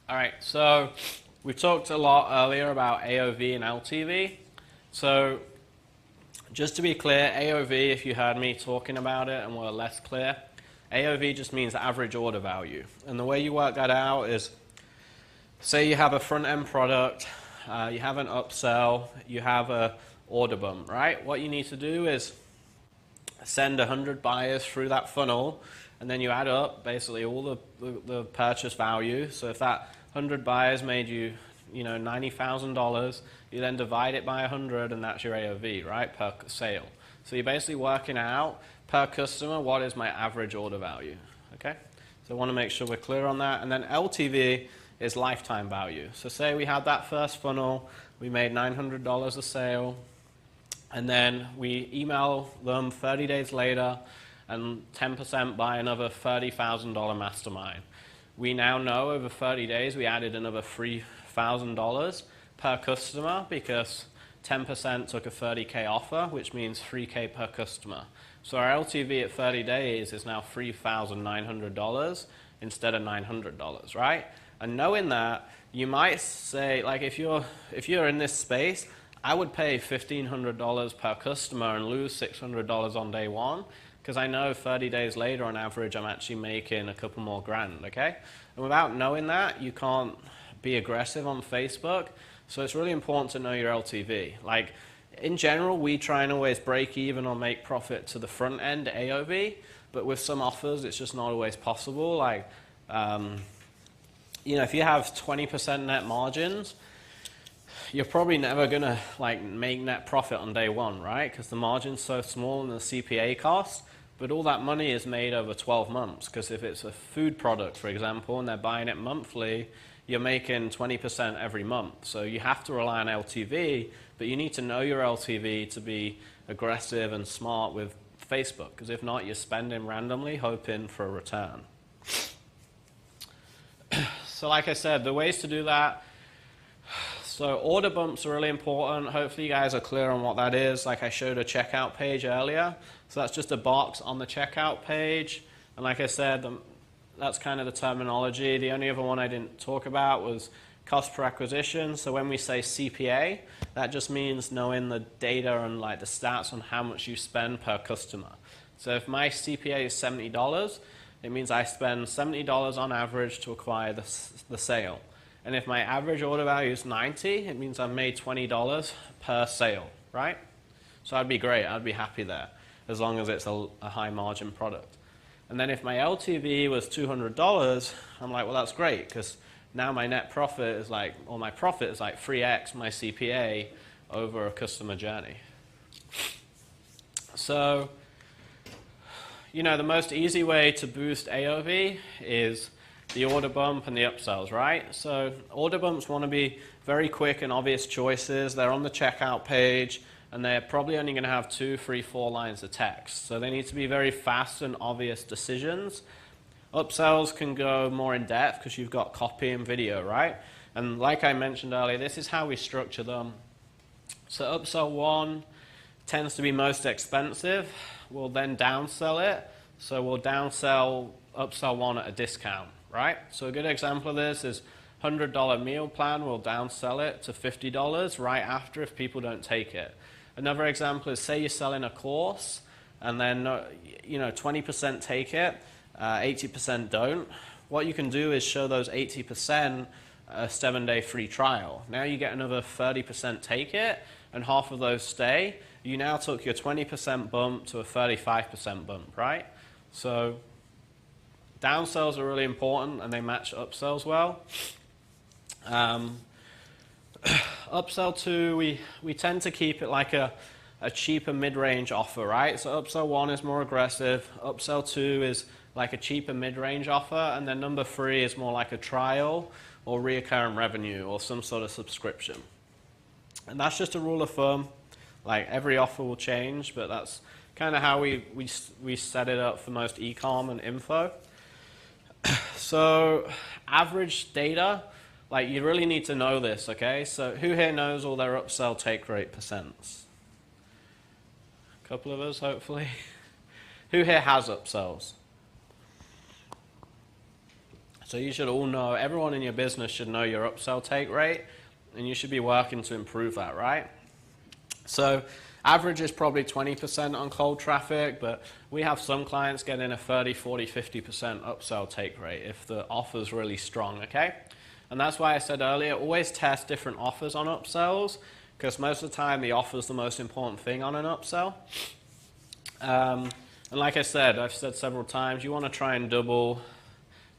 All right, so we talked a lot earlier about AOV and LTV. So just to be clear, AOV, if you heard me talking about it and were less clear, AOV just means average order value. And the way you work that out is, say you have a front-end product, you have an upsell, you have a order bump, right? What you need to do is send 100 buyers through that funnel, and then you add up basically all the purchase value. So if that 100 buyers made you, $90,000, you then divide it by 100, and that's your AOV, right, per sale. So you're basically working out per customer what is my average order value, okay? So I want to make sure we're clear on that. And then LTV is lifetime value. So say we had that first funnel, we made $900 a sale, and then we email them 30 days later, and 10% buy another $30,000 mastermind. We now know over 30 days we added another $3,000 per customer because 10% took a 30K offer, which means $3K per customer. So our LTV at 30 days is now $3,900 instead of $900, right? And knowing that, you might say, like if you're in this space, I would pay $1,500 per customer and lose $600 on day one, because I know 30 days later on average I'm actually making a couple more grand, okay? And without knowing that, you can't be aggressive on Facebook. So it's really important to know your LTV. Like in general, we try and always break even or make profit to the front end AOV, but with some offers it's just not always possible. Like if you have 20% net margins, you're probably never gonna make net profit on day one, right? Because the margin's so small and the CPA cost, but all that money is made over 12 months. Because if it's a food product, for example, and they're buying it monthly, you're making 20% every month. So you have to rely on LTV, but you need to know your LTV to be aggressive and smart with Facebook. Because if not, you're spending randomly, hoping for a return. So like I said, the ways to do that. So order bumps are really important. Hopefully you guys are clear on what that is. Like I showed a checkout page earlier. So that's just a box on the checkout page. And like I said, that's kind of the terminology. The only other one I didn't talk about was cost per acquisition. So when we say CPA, that just means knowing the data and like the stats on how much you spend per customer. So if my CPA is $70, it means I spend $70 on average to acquire the sale. And if my average order value is 90, it means I've made $20 per sale, right? So I'd be great. I'd be happy there, as long as it's a high margin product. And then if my LTV was $200, I'm like, well, that's great, because now my net profit is my profit is like 3x my CPA over a customer journey. So, the most easy way to boost AOV is the order bump and the upsells, right? So order bumps want to be very quick and obvious choices. They're on the checkout page, and they're probably only going to have 2, 3, 4 lines of text. So they need to be very fast and obvious decisions. Upsells can go more in depth because you've got copy and video, right? And like I mentioned earlier, this is how we structure them. So upsell 1 tends to be most expensive. We'll then downsell it. So we'll downsell upsell 1 at a discount, right? So a good example of this is $100 meal plan. We'll downsell it to $50 right after if people don't take it. Another example is, say you're selling a course and then 20% take it, 80% don't. What you can do is show those 80% a 7-day free trial. Now you get another 30% take it, and half of those stay. You now took your 20% bump to a 35% bump, right? So downsells are really important, and they match upsells well. Upsell 2, we tend to keep it like a cheaper mid-range offer, right? So upsell 1 is more aggressive. Upsell 2 is like a cheaper mid-range offer. And then number 3 is more like a trial or reoccurring revenue or some sort of subscription. And that's just a rule of thumb. Like every offer will change, but that's kind of how we set it up for most e-com and info. So average data, like you really need to know this, okay? So who here knows all their upsell take rate percents? A couple of us, hopefully. Who here has upsells? So you should all know, everyone in your business should know your upsell take rate, and you should be working to improve that, right? So average is probably 20% on cold traffic, but we have some clients getting a 30, 40, 50% upsell take rate if the offer's really strong, okay? And that's why I said earlier, always test different offers on upsells, because most of the time the offer's the most important thing on an upsell. And like I said, I've said several times, you want to try and double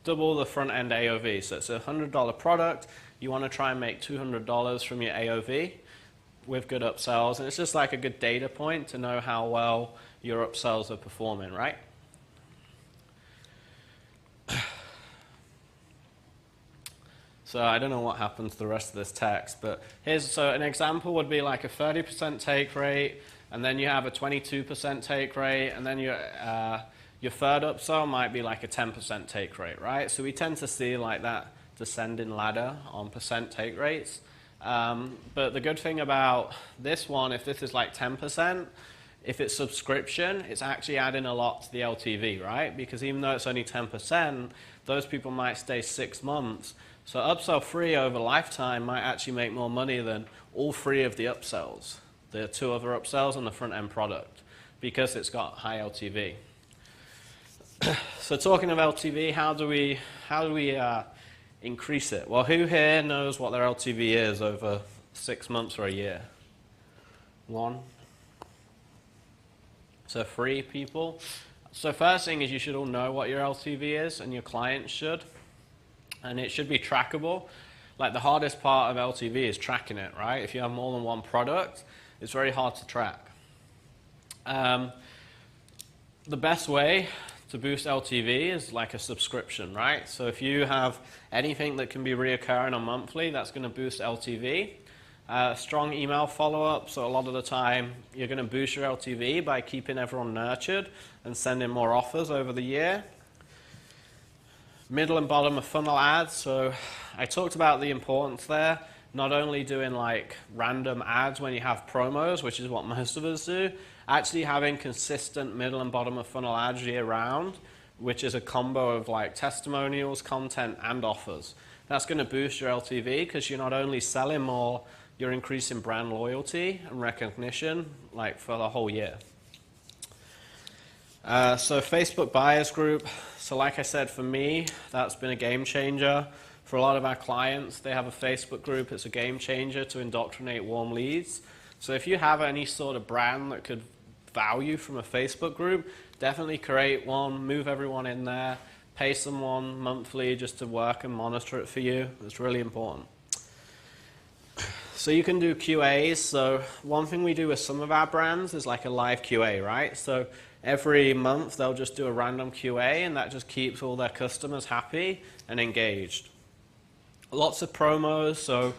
the front end AOV. So it's a $100 product, you want to try and make $200 from your AOV with good upsells, and it's just like a good data point to know how well your upsells are performing, right? So I don't know what happened to the rest of this text, but so an example would be like a 30% take rate, and then you have a 22% take rate, and then your third upsell might be like a 10% take rate, right? So we tend to see like that descending ladder on percent take rates. But the good thing about this one, if this is like 10%, if it's subscription, it's actually adding a lot to the LTV, right? Because even though it's only 10%, those people might stay 6 months. So upsell 3 over lifetime might actually make more money than all 3 of the upsells, the 2 other upsells on the front end product, because it's got high LTV. So talking of LTV, how do we increase it? Well, who here knows what their LTV is over 6 months or a year? 1. So 3 people. So first thing is you should all know what your LTV is, and your clients should. And it should be trackable. Like the hardest part of LTV is tracking it, right? If you have more than one product, it's very hard to track. The best way to boost LTV is like a subscription, right? So if you have anything that can be reoccurring or monthly, that's going to boost LTV. Strong email follow-up, so a lot of the time you're going to boost your LTV by keeping everyone nurtured and sending more offers over the year. Middle and bottom of funnel ads, so I talked about the importance there, not only doing like random ads when you have promos, which is what most of us do, actually having consistent middle and bottom of funnel ads year round, which is a combo of like testimonials, content, and offers. That's going to boost your LTV because you're not only selling more, you're increasing brand loyalty and recognition like for the whole year. So Facebook buyers group, so like I said, for me, that's been a game changer. For a lot of our clients, they have a Facebook group. It's a game changer to indoctrinate warm leads. So if you have any sort of brand that could value from a Facebook group, definitely create one, move everyone in there, pay someone monthly just to work and monitor it for you. It's really important. So you can do QAs. So one thing we do with some of our brands is like a live QA, right? So every month they'll just do a random QA, and that just keeps all their customers happy and engaged. Lots of promos, so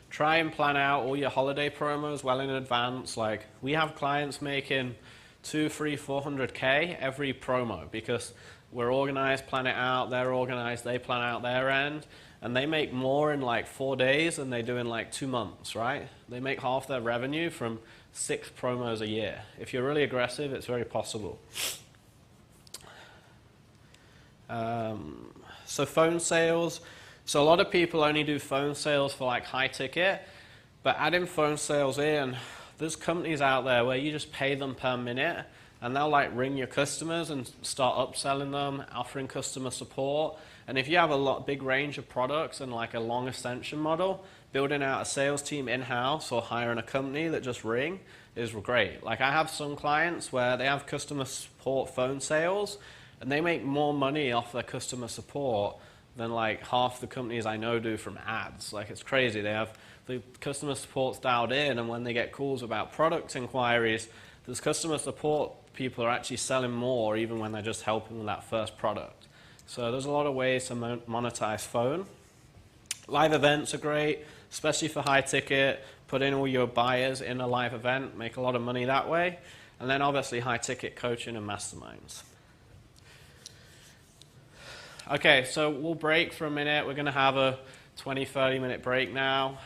try and plan out all your holiday promos well in advance. Like we have clients making 200, 300, 400K every promo because we're organized, plan it out, they're organized, they plan out their end, and they make more in like 4 days than they do in like 2 months, right? They make half their revenue from 6 promos a year. If you're really aggressive, it's very possible. So phone sales. So a lot of people only do phone sales for like high ticket, but adding phone sales in, there's companies out there where you just pay them per minute and they'll like ring your customers and start upselling them, offering customer support. And if you have a big range of products and like a long ascension model, building out a sales team in-house or hiring a company that just ring is great. Like I have some clients where they have customer support phone sales and they make more money off their customer support than like half the companies I know do from ads. Like it's crazy. They have the customer support's dialed in, and when they get calls about product inquiries, those customer support people are actually selling more even when they're just helping with that first product. So there's a lot of ways to monetize phone. Live events are great, especially for high ticket. Put in all your buyers in a live event, make a lot of money that way. And then obviously high ticket coaching and masterminds. Okay, so we'll break for a minute. We're going to have a 20, 30-minute break now.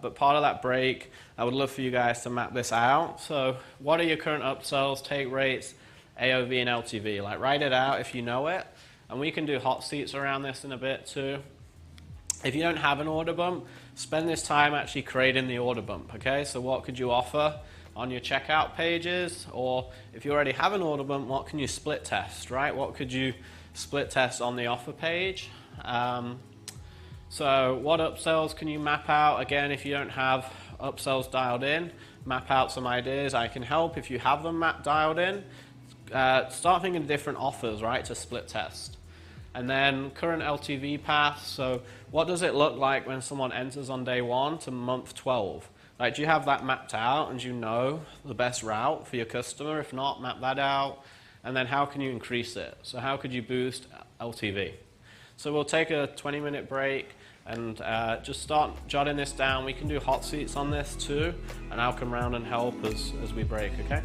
But part of that break, I would love for you guys to map this out. So what are your current upsells, take rates, AOV, and LTV? Like write it out if you know it. And we can do hot seats around this in a bit too. If you don't have an order bump, spend this time actually creating the order bump, okay? So what could you offer on your checkout pages? Or if you already have an order bump, what can you split test, right? What could you split test on the offer page? So what upsells can you map out? Again, if you don't have upsells dialed in, map out some ideas. I can help if you have them dialed in. Start thinking of different offers, right, to split test. And then current LTV path. So what does it look like when someone enters on day 1 to month 12? Like, do you have that mapped out and you know the best route for your customer? If not, map that out. And then how can you increase it? So how could you boost LTV? So we'll take a 20-minute break and just start jotting this down. We can do hot seats on this too, and I'll come around and help as we break, okay?